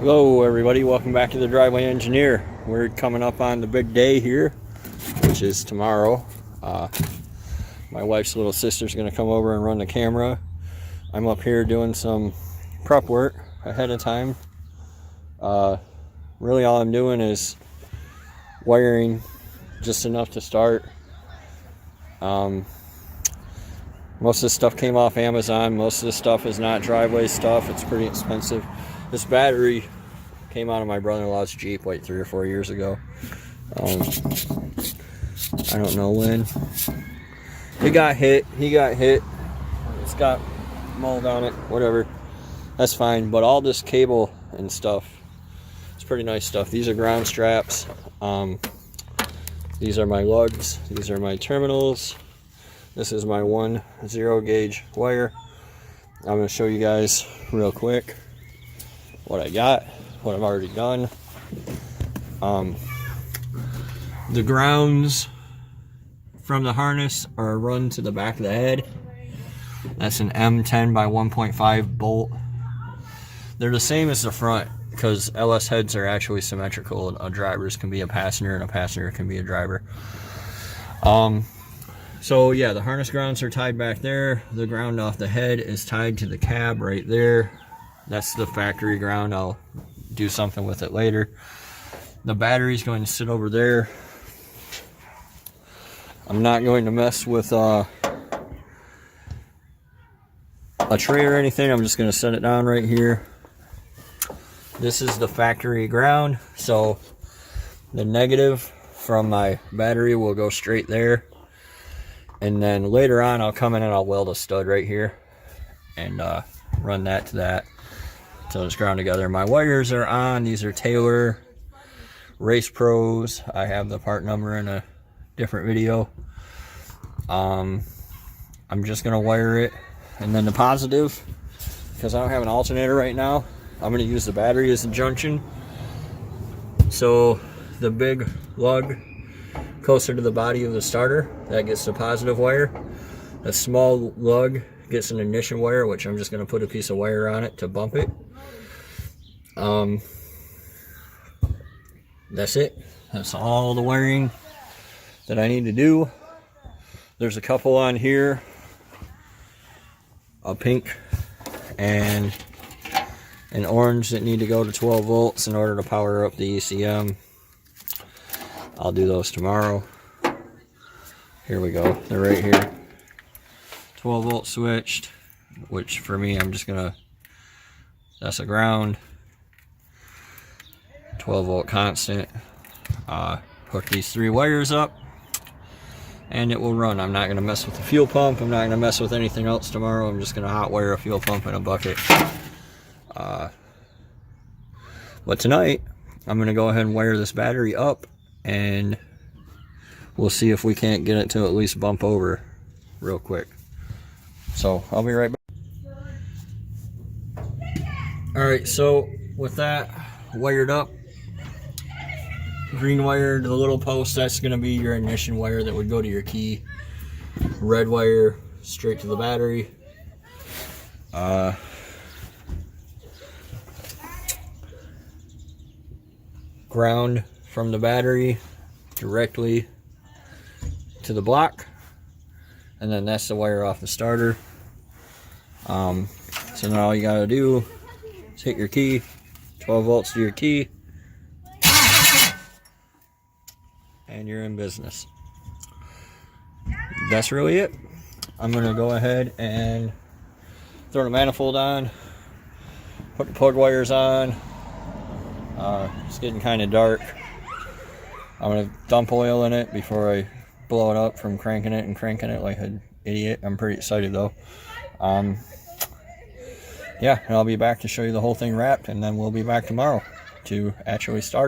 Hello everybody, welcome back to the Driveway Engineer. We're coming up on the big day here, which is tomorrow. My wife's little sister's going to come over and run the camera. I'm up here doing some prep work ahead of time. Really all I'm doing is wiring just enough to start. Most of this stuff came off Amazon. Most of this stuff is not driveway stuff. It's pretty expensive. This battery came out of my brother-in-law's Jeep like 3 or 4 years ago. I don't know when. He got hit. It's got mold on it. Whatever. That's fine. But all this cable and stuff, it's pretty nice stuff. These are ground straps. These are my lugs. These are my terminals. This is my 1 0 gauge wire. I'm going to show you guys real quick what I got, what I've already done. The grounds from the harness are run to the back of the head. That's an M10 by 1.5 bolt. They're the same as the front because LS heads are actually symmetrical. A driver's can be a passenger and a passenger can be a driver. So yeah, the harness grounds are tied back there. The ground off the head is tied to the cab right there. That's the factory ground. I'll do something with it later. The battery's going to sit over there. I'm not going to mess with a tray or anything. I'm just going to set it down right here. This is the factory ground. So the negative from my battery will go straight there. And then later on, I'll come in and I'll weld a stud right here and run that to that. So it's ground together. My wires are on. These are Taylor Race Pros. I have the part number in a different video. I'm just going to wire it. And then the positive, because I don't have an alternator right now, I'm going to use the battery as a junction. So the big lug closer to the body of the starter, that gets the positive wire. The small lug gets an ignition wire, which I'm just going to put a piece of wire on it to bump it. That's it. That's all the wiring that I need to do. There's a couple on here, a pink and an orange, that need to go to 12 volts in order to power up the ECM. I'll do those tomorrow. Here we go. They're right here. 12 volt switched, which for me, I'm just gonna, that's a ground. 12 volt constant. Hook these 3 wires up and it will run. I'm not gonna mess with the fuel pump. I'm not gonna mess with anything else tomorrow. I'm just gonna hot wire a fuel pump in a bucket. But tonight, I'm gonna go ahead and wire this battery up and we'll see if we can't get it to at least bump over real quick. So I'll be right back. Alright, so with that wired up, green wire to the little post, that's going to be your ignition wire that would go to your key. Red wire straight to the battery. Ground from the battery directly to the block, and then that's the wire off the starter. So now all you gotta do is hit your key, 12 volts to your key, and you're in business. That's really it. I'm gonna go ahead and throw the manifold on, put the plug wires on. It's getting kind of dark. I'm gonna dump oil in it before I blow it up from cranking it like an idiot. I'm pretty excited though. Yeah, and I'll be back to show you the whole thing wrapped, and then we'll be back tomorrow to actually start it.